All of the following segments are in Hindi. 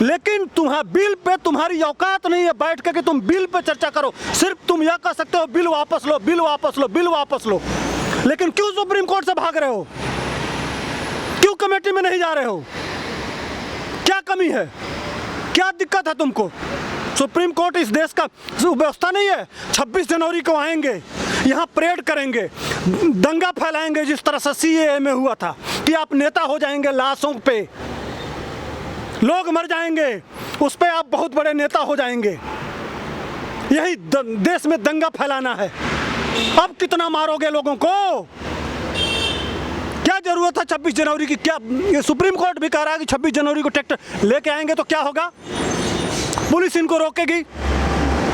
लेकिन बिल पे तुम्हारी औकात नहीं है बैठ के कि तुम बिल पे चर्चा करो। सिर्फ तुम यह कह सकते हो बिल वापस लो, बिल वापस लो, बिल वापस लो। लेकिन क्यों सुप्रीम कोर्ट से भाग रहे हो? क्यों कमेटी में नहीं जा रहे हो? क्या कमी है? क्या दिक्कत है तुमको? सुप्रीम कोर्ट इस देश का व्यवस्था नहीं है? 26 जनवरी को आएंगे, यहाँ परेड करेंगे, दंगा फैलाएंगे जिस तरह से CAA में हुआ था कि आप नेता हो जाएंगे, लाशों पे लोग मर जाएंगे, उस पे आप बहुत बड़े नेता हो जाएंगे। यही देश में दंगा फैलाना है। अब कितना मारोगे लोगों को? क्या जरूरत है 26 जनवरी की? क्या ये सुप्रीम कोर्ट भी कह रहा है कि 26 जनवरी को ट्रैक्टर लेके आएंगे तो क्या होगा? पुलिस इनको रोकेगी।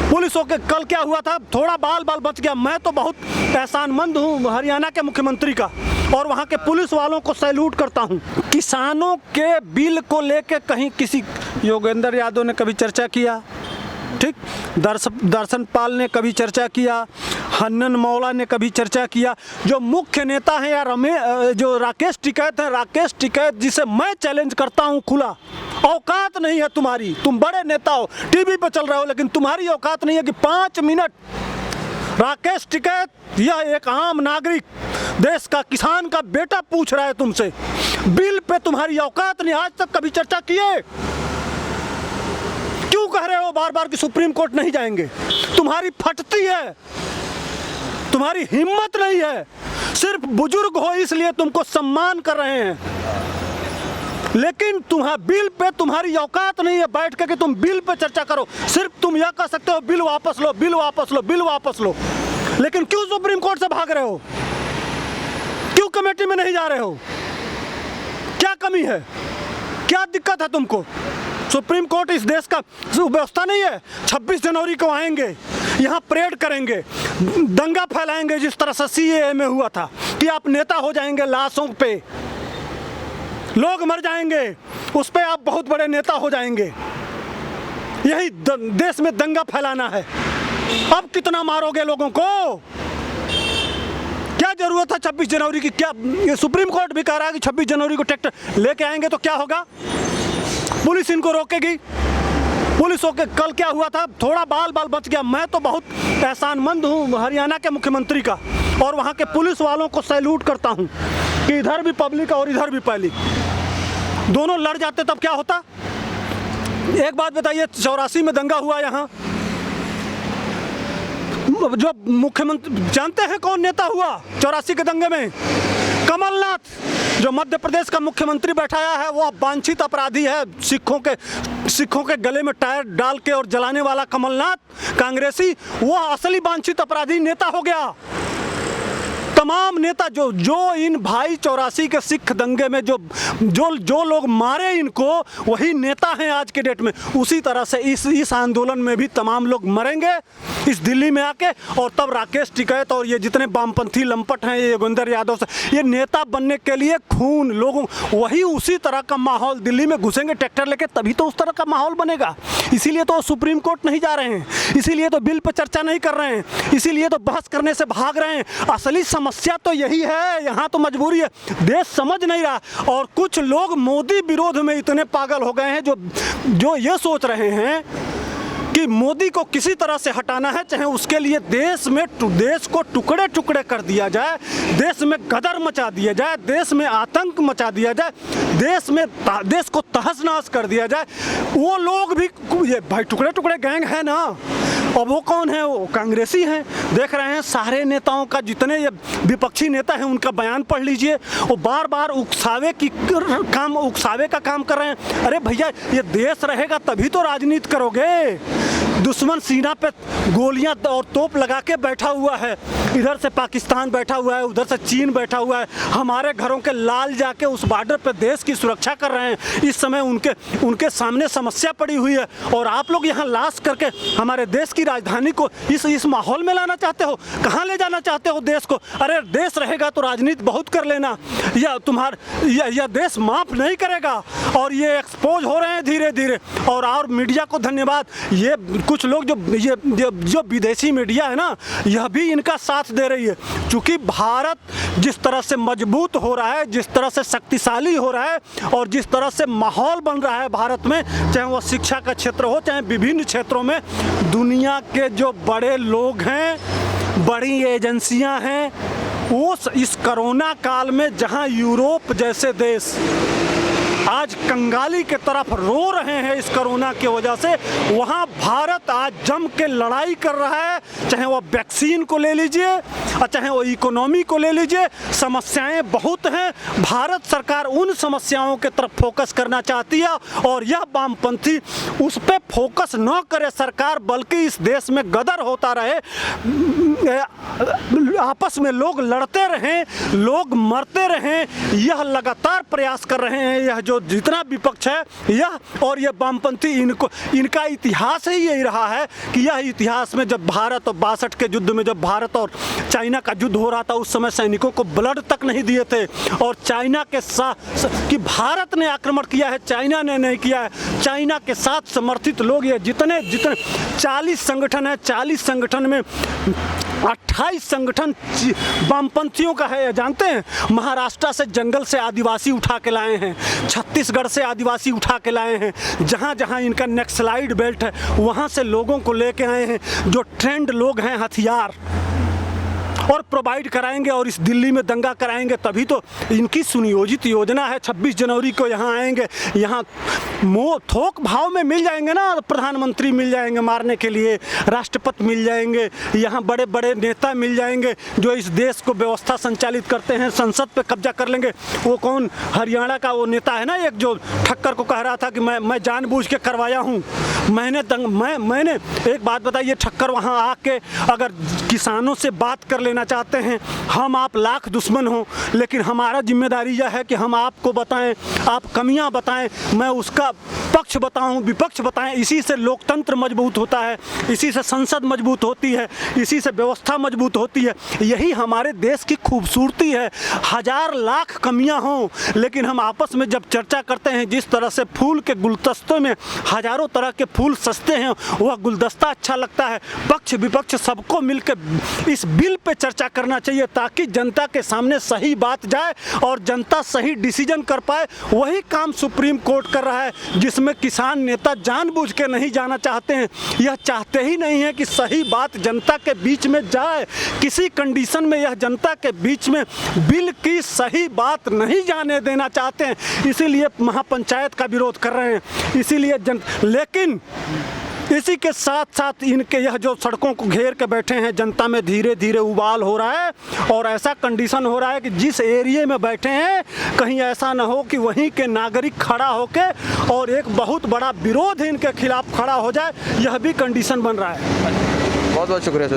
पुलिस के कल क्या हुआ था, थोड़ा बाल बच गया। मैं तो बहुत एहसानमंद हूँ हरियाणा के मुख्यमंत्री का और वहाँ के पुलिस वालों को सैल्यूट करता हूँ। किसानों के बिल को लेके कहीं किसी योगेंद्र यादव ने कभी चर्चा किया? ठीक, दर्शन पाल ने कभी चर्चा किया, हन्नन मौला ने कभी चर्चा किया। जो मुख्य नेता हैं या जो राकेश टिकैत हैं, राकेश टिकैत जिसे मैं चैलेंज करता हूं खुला, औकात नहीं है तुम्हारी। तुम बड़े नेता हो, टीवी पर चल रहे हो, लेकिन तुम्हारी औकात नहीं है कि 5 मिनट राकेश टिकैत, यह एक आम नागरिक, देश का किसान का बेटा पूछ रहा है तुमसे, बिल पे तुम्हारी औकात नहीं। आज तक कभी चर्चा किए? क्यों कह रहे हो बार बार कि सुप्रीम कोर्ट नहीं जाएंगे? तुम्हारी फटती है, तुम्हारी हिम्मत नहीं है। सिर्फ बुजुर्ग हो इसलिए तुमको सम्मान कर रहे हैं, लेकिन बिल पे तुम्हारी औकात नहीं है बैठ के कि तुम बिल पे चर्चा करो। सिर्फ तुम यह कह सकते हो बिल वापस लो, बिल वापस लो, बिल वापस लो। लेकिन क्यों सुप्रीम कोर्ट से भाग रहे हो? क्यों कमेटी में नहीं जा रहे हो? क्या कमी है? क्या दिक्कत है तुमको? सुप्रीम कोर्ट इस देश का व्यवस्था नहीं है? 26 जनवरी को आएंगे, यहाँ परेड करेंगे, दंगा फैलाएंगे जिस तरह से CAA में हुआ था कि आप नेता हो जाएंगे, लाशों पे लोग मर जाएंगे, उस पे आप बहुत बड़े नेता हो जाएंगे। यही देश में दंगा फैलाना है। अब कितना मारोगे लोगों को? क्या जरूरत है 26 जनवरी की? क्या ये सुप्रीम कोर्ट भी कह रहा है कि 26 जनवरी को ट्रैक्टर लेके आएंगे तो क्या होगा? पुलिस इनको रोकेगी। पुलिस के कल क्या हुआ था, थोड़ा बाल बच गया। मैं तो बहुत एहसानमंद हूँ हरियाणा के मुख्यमंत्री का और वहाँ के पुलिस वालों को सैल्यूट करता हूँ कि इधर भी पब्लिक और इधर भी पब्लिक, दोनों लड़ जाते तब क्या होता? एक बात बताइए, 84 में दंगा हुआ यहाँ, जो मुख्यमंत्री जानते हैं कौन नेता हुआ 84 के दंगे में? कमलनाथ। जो मध्य प्रदेश का मुख्यमंत्री बैठाया है वह वांछित अपराधी है। सिखों के गले में टायर डाल के और जलाने वाला कमलनाथ कांग्रेसी, वह असली वांछित अपराधी नेता हो गया। तमाम नेता जो इन भाई 84 के सिख दंगे में जो लोग मारे इनको, वही नेता हैं आज के डेट में। उसी तरह से इस आंदोलन में भी तमाम लोग मरेंगे इस दिल्ली में आके, और तब राकेश टिकैत और ये जितने वामपंथी लंपट हैं, ये योगेंद्र यादव से, ये नेता बनने के लिए खून लोगों, वही उसी तरह का माहौल दिल्ली में घुसेंगे ट्रैक्टर लेके, तभी तो उस तरह का माहौल बनेगा। इसीलिए तो सुप्रीम कोर्ट नहीं जा रहे हैं, इसीलिए तो बिल पर चर्चा नहीं कर रहे हैं, इसीलिए तो बहस करने से भाग रहे हैं। असली समस्या तो यही है, यहाँ तो मजबूरी है, देश समझ नहीं रहा। और कुछ लोग मोदी विरोध में इतने पागल हो गए हैं जो ये सोच रहे हैं कि मोदी को किसी तरह से हटाना है, चाहे उसके लिए देश को टुकड़े टुकड़े कर दिया जाए, देश में गदर मचा दिया जाए, देश में आतंक मचा दिया जाए, देश को तहस नहस कर दिया जाए। वो लोग भी, ये भाई टुकड़े टुकड़े गैंग है ना, और वो कौन है? वो कांग्रेसी हैं। देख रहे हैं सारे नेताओं का, जितने ये विपक्षी नेता हैं उनका बयान पढ़ लीजिए, वो बार बार उकसावे का काम कर रहे हैं। अरे भैया, ये देश रहेगा तभी तो राजनीति करोगे। दुश्मन सीना पे गोलियां और तोप लगा के बैठा हुआ है, इधर से पाकिस्तान बैठा हुआ है, उधर से चीन बैठा हुआ है, हमारे घरों के लाल जाके उस बॉर्डर पे देश की सुरक्षा कर रहे हैं। इस समय उनके सामने समस्या पड़ी हुई है, और आप लोग यहाँ लाश करके हमारे देश की राजधानी को इस माहौल में लाना चाहते हो। कहाँ ले जाना चाहते हो देश को? अरे देश रहेगा तो राजनीति बहुत कर लेना, यह देश माफ नहीं करेगा। और ये एक्सपोज हो रहे हैं धीरे धीरे। और मीडिया को धन्यवाद, ये कुछ लोग जो विदेशी मीडिया है ना, यह भी इनका साथ दे रही है। क्योंकि भारत जिस तरह से मजबूत हो रहा है, जिस तरह से शक्तिशाली हो रहा है और जिस तरह से माहौल बन रहा है भारत में, चाहे वो शिक्षा का क्षेत्र हो, चाहे विभिन्न क्षेत्रों में, दुनिया के जो बड़े लोग हैं, बड़ी एजेंसियां हैं, वो इस कोरोना काल में जहां यूरोप जैसे देश आज कंगाली के तरफ रो रहे हैं इस कोरोना की वजह से, वहां भारत आज जम के लड़ाई कर रहा है। चाहे वो वैक्सीन को ले लीजिए और चाहे वो इकोनॉमी को ले लीजिए, समस्याएं बहुत हैं। भारत सरकार उन समस्याओं के तरफ फोकस करना चाहती है और यह वामपंथी उस पर फोकस न करे सरकार, बल्कि इस देश में गदर होता रहे, आपस में लोग लड़ते रहें, लोग मरते रहें, यह लगातार प्रयास कर रहे हैं। यह जो जितना विपक्ष है यह और यह वामपंथी, इनका इतिहास ही यही रहा है कि यह इतिहास में जब भारत और 62 के युद्ध में जब भारत और चाइना का युद्ध हो रहा था, उस समय सैनिकों को ब्लड तक नहीं दिए थे। और चाइना के साथ कि भारत ने आक्रमण किया है, चाइना ने नहीं किया है। चाइना के साथ समर्थित लोग ये जितने 40 संगठन है, 40 संगठन में 28 संगठन वामपंथियों का है। जानते हैं, महाराष्ट्र से जंगल से आदिवासी उठा के लाए हैं, छत्तीसगढ़ से आदिवासी उठा के लाए हैं, जहाँ जहाँ इनका नक्सलाइट बेल्ट है वहाँ से लोगों को लेके आए हैं, जो ट्रेंड लोग हैं, हथियार और प्रोवाइड कराएंगे और इस दिल्ली में दंगा कराएंगे। तभी तो इनकी सुनियोजित योजना है, 26 जनवरी को यहाँ आएंगे, यहाँ थोक भाव में मिल जाएंगे ना, प्रधानमंत्री मिल जाएंगे मारने के लिए, राष्ट्रपति मिल जाएंगे, यहाँ बड़े बड़े नेता मिल जाएंगे जो इस देश को व्यवस्था संचालित करते हैं, संसद पे कब्जा कर लेंगे। वो कौन, हरियाणा का वो नेता है ना एक, जो ठक्कर को कह रहा था कि मैं जानबूझ के करवाया हूँ, मैंने एक बात बताइए, ठक्कर वहाँ आके अगर किसानों से बात कर लेना चाहते हैं, हम आप लाख दुश्मन हों, लेकिन हमारा जिम्मेदारी यह है कि हम आपको बताएं, आप कमियां बताएं, मैं उसका पक्ष बताऊं, विपक्ष बताएं। इसी से लोकतंत्र मजबूत होता है, इसी से संसद मजबूत होती है, इसी से व्यवस्था मजबूत होती है। यही हमारे देश की खूबसूरती है। हजार लाख कमियां हों, लेकिन हम आपस में जब चर्चा करते हैं, जिस तरह से फूल के गुलदस्ते में हजारों तरह के फूल सजते हैं, वह गुलदस्ता अच्छा लगता है। पक्ष विपक्ष सबको मिलकर इस बिल पे चर्चा करना चाहिए, ताकि जनता के सामने सही बात जाए और जनता सही डिसीजन कर पाए। वही काम सुप्रीम कोर्ट कर रहा है, जिसमें किसान नेता जानबूझ के नहीं जाना चाहते हैं। यह चाहते ही नहीं है कि सही बात जनता के बीच में जाए। किसी कंडीशन में यह जनता के बीच में बिल की सही बात नहीं जाने देना चाहते हैं, इसीलिए महापंचायत का विरोध कर रहे हैं। इसीलिए लेकिन इसी के साथ साथ इनके यह जो सड़कों को घेर के बैठे हैं, जनता में धीरे धीरे उबाल हो रहा है और ऐसा कंडीशन हो रहा है कि जिस एरिया में बैठे हैं, कहीं ऐसा ना हो कि वहीं के नागरिक खड़ा होके और एक बहुत बड़ा विरोध इनके खिलाफ खड़ा हो जाए, यह भी कंडीशन बन रहा है। बहुत बहुत शुक्रिया सर।